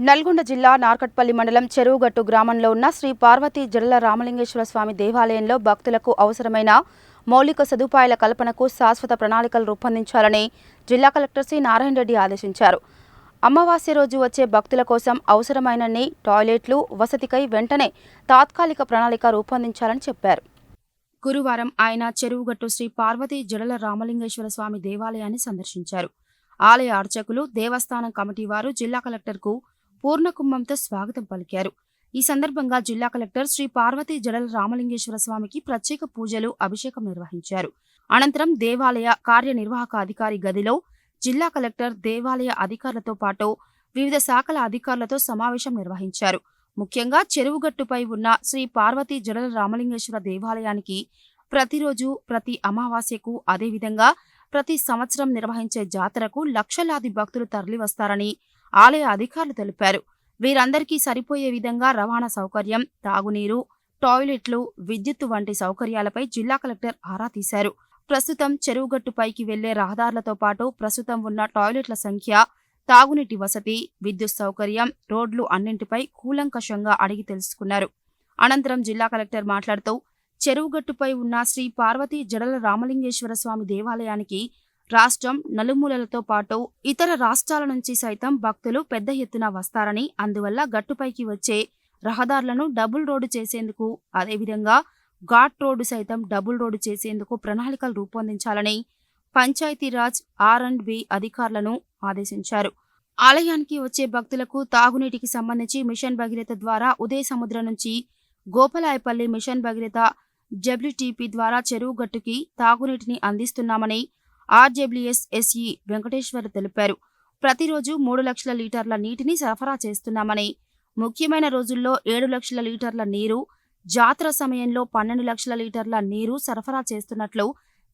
నల్గొండ జిల్లా నార్కట్పల్లి మండలం చెరువుగట్టు గ్రామంలో ఉన్న శ్రీ పార్వతీ జడల రామలింగేశ్వర స్వామి దేవాలయంలో భక్తులకు అవసరమైన మౌలిక సదుపాయాల కల్పనకు శాశ్వత ప్రణాళికలు రూపొందించాలని జిల్లా కలెక్టర్ సి నారాయణ రెడ్డి ఆదేశించారు. అమావాస్య రోజు వచ్చే భక్తుల కోసం అవసరమైనన్ని టాయిలెట్లు, వసతికై వెంటనే తాత్కాలిక ప్రణాళిక రూపొందించాలని చెప్పారు. గురువారం ఆయన చెరువుగట్టు శ్రీ పార్వతీ జడల రామలింగేశ్వర స్వామి దేవాలయాన్ని సందర్శించారు. ఆలయ అర్చకులు, దేవస్థానం కమిటీ వారు జిల్లా కలెక్టర్కు పూర్ణకుంభంతో స్వాగతం పలికారు. ఈ సందర్భంగా జిల్లా కలెక్టర్ శ్రీ పార్వతీ జడల రామలింగేశ్వర స్వామికి ప్రత్యేక పూజలు, అభిషేకం నిర్వహించారు. అనంతరం దేవాలయ కార్యనిర్వాహక అధికారి గదిలో జిల్లా కలెక్టర్ దేవాలయ అధికారులతో పాటు వివిధ శాఖల అధికారులతో సమావేశం నిర్వహించారు. ముఖ్యంగా చెరువుగట్టుపై ఉన్న శ్రీ పార్వతీ జడల రామలింగేశ్వర దేవాలయానికి ప్రతిరోజు, ప్రతి అమావాస్యకు, అదేవిధంగా ప్రతి సంవత్సరం నిర్వహించే జాతరకు లక్షలాది భక్తులు తరలివస్తారని ఆలయ అధికారులు తెలిపారు. వీరందరికీ సరిపోయే విధంగా రవాణా సౌకర్యం, తాగునీరు, టాయిలెట్లు, విద్యుత్తు వంటి సౌకర్యాలపై జిల్లా కలెక్టర్ ఆరా తీశారు. ప్రస్తుతం చెరువుగట్టుపైకి వెళ్లే రహదారులతో పాటు ప్రస్తుతం ఉన్న టాయిలెట్ల సంఖ్య, తాగునీటి వసతి, విద్యుత్ సౌకర్యం, రోడ్లు అన్నింటిపై కూలంకషంగా అడిగి తెలుసుకున్నారు. అనంతరం జిల్లా కలెక్టర్ మాట్లాడుతూ చెరువుగట్టుపై ఉన్న శ్రీ పార్వతీ జడల రామలింగేశ్వర స్వామి దేవాలయానికి రాష్ట్రం నలుమూలలతో పాటు ఇతర రాష్ట్రాల నుంచి సైతం భక్తులు పెద్ద ఎత్తున వస్తారని, అందువల్ల గట్టుపైకి వచ్చే రహదారులను డబుల్ రోడ్డు చేసేందుకు, అదేవిధంగా ఘాట్ రోడ్డు సైతం డబుల్ రోడ్డు చేసేందుకు ప్రణాళికలు రూపొందించాలని పంచాయతీరాజ్ R&B అధికారులను ఆదేశించారు. ఆలయానికి వచ్చే భక్తులకు తాగునీటికి సంబంధించి మిషన్ భగీరథ ద్వారా ఉదయ సముద్రం నుంచి గోపలాయపల్లి, మిషన్ భగీరథ WTP ద్వారా చెరువుగట్టుకి తాగునీటిని అందిస్తున్నామని RWS SE వెంకటేశ్వర్ తెలిపారు. ప్రతిరోజు 3 లక్షల లీటర్ల నీటిని సరఫరా చేస్తున్నామని, ముఖ్యమైన రోజుల్లో 7 లక్షల లీటర్ల నీరు, జాతర సమయంలో 12 లక్షల లీటర్ల నీరు సరఫరా చేస్తున్నట్లు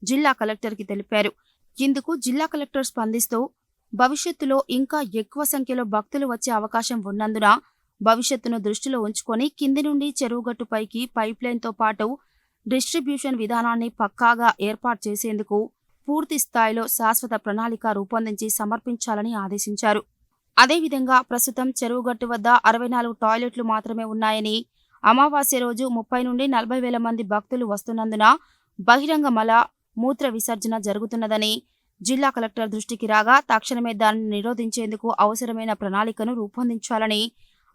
జిల్లా కలెక్టర్కి తెలిపారు. ఇందుకు జిల్లా కలెక్టర్ స్పందిస్తూ భవిష్యత్తులో ఇంకా ఎక్కువ సంఖ్యలో భక్తులు వచ్చే అవకాశం ఉన్నందున భవిష్యత్తును దృష్టిలో ఉంచుకొని కింది నుండి చెరువుగట్టుపైకి పైప్లైన్తో పాటు డిస్ట్రిబ్యూషన్ విధానాన్ని పక్కాగా ఏర్పాటు చేసేందుకు పూర్తి స్థాయిలో శాశ్వత ప్రణాళిక రూపొందించి సమర్పించాలని ఆదేశించారు. అదేవిధంగా ప్రస్తుతం చెరువుగట్టు వద్ద 64 టాయిలెట్లు మాత్రమే ఉన్నాయని, అమావాస్య రోజు 30 నుండి 40 వేల మంది భక్తులు వస్తున్నందున బహిరంగ మల మూత్ర విసర్జన జరుగుతున్నదని జిల్లా కలెక్టర్ దృష్టికి రాగా తక్షణమే దానిని నిరోధించేందుకు అవసరమైన ప్రణాళికను రూపొందించాలని,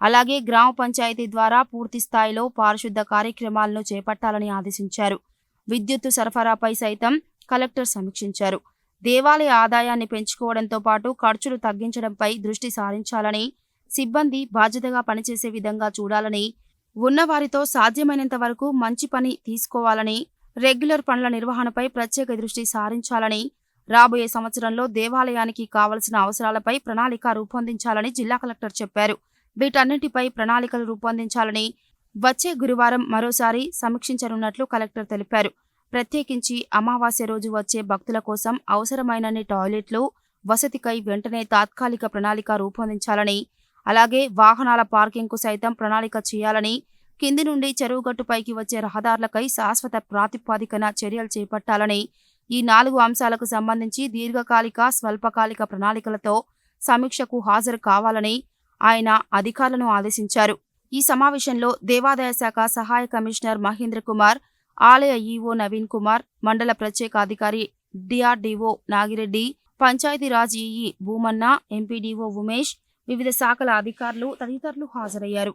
అలాగే గ్రామ పంచాయతీ ద్వారా పూర్తి స్థాయిలో పారిశుద్ధ కార్యక్రమాలను చేపట్టాలని ఆదేశించారు. విద్యుత్తు సరఫరాపై సైతం కలెక్టర్ సమీక్షించారు. దేవాలయ ఆదాయాన్ని పెంచుకోవడంతో పాటు ఖర్చులు తగ్గించడంపై దృష్టి సారించాలని, సిబ్బంది బాధ్యతగా పనిచేసే విధంగా చూడాలని, ఉన్నవారితో సాధ్యమైనంత వరకు మంచి పని తీసుకోవాలని, రెగ్యులర్ పనుల నిర్వహణపై ప్రత్యేక దృష్టి సారించాలని, రాబోయే సంవత్సరంలో దేవాలయానికి కావలసిన అవసరాలపై ప్రణాళిక రూపొందించాలని జిల్లా కలెక్టర్ చెప్పారు. వీటన్నింటిపై ప్రణాళికలు రూపొందించాలని వచ్చే గురువారం మరోసారి సమీక్షించనున్నట్లు కలెక్టర్ తెలిపారు. ప్రత్యేకించి అమావాస్య రోజు వచ్చే భక్తుల కోసం అవసరమైనన్ని టాయిలెట్లు, వసతికై వెంటనే తాత్కాలిక ప్రణాళిక రూపొందించాలని, అలాగే వాహనాల పార్కింగ్కు సైతం ప్రణాళిక చేయాలని, కింది నుండి చెరువుగట్టుపైకి వచ్చే రహదారులకై శాశ్వత ప్రాతిపదికన చర్యలు చేపట్టాలని, ఈ 4 అంశాలకు సంబంధించి దీర్ఘకాలిక, స్వల్పకాలిక ప్రణాళికలతో సమీక్షకు హాజరు కావాలని ఆయన అధికారులను ఆదేశించారు. ఈ సమావేశంలో దేవాదాయ శాఖ సహాయ కమిషనర్ మహేంద్ర కుమార్, ఆలయ EO నవీన్ కుమార్, మండల ప్రత్యేక అధికారి DRDO Nagireddy, Panchayati Raj EE Bhumanna, MPDO Umesh, వివిధ శాఖల అధికారులు తదితరులు హాజరయ్యారు.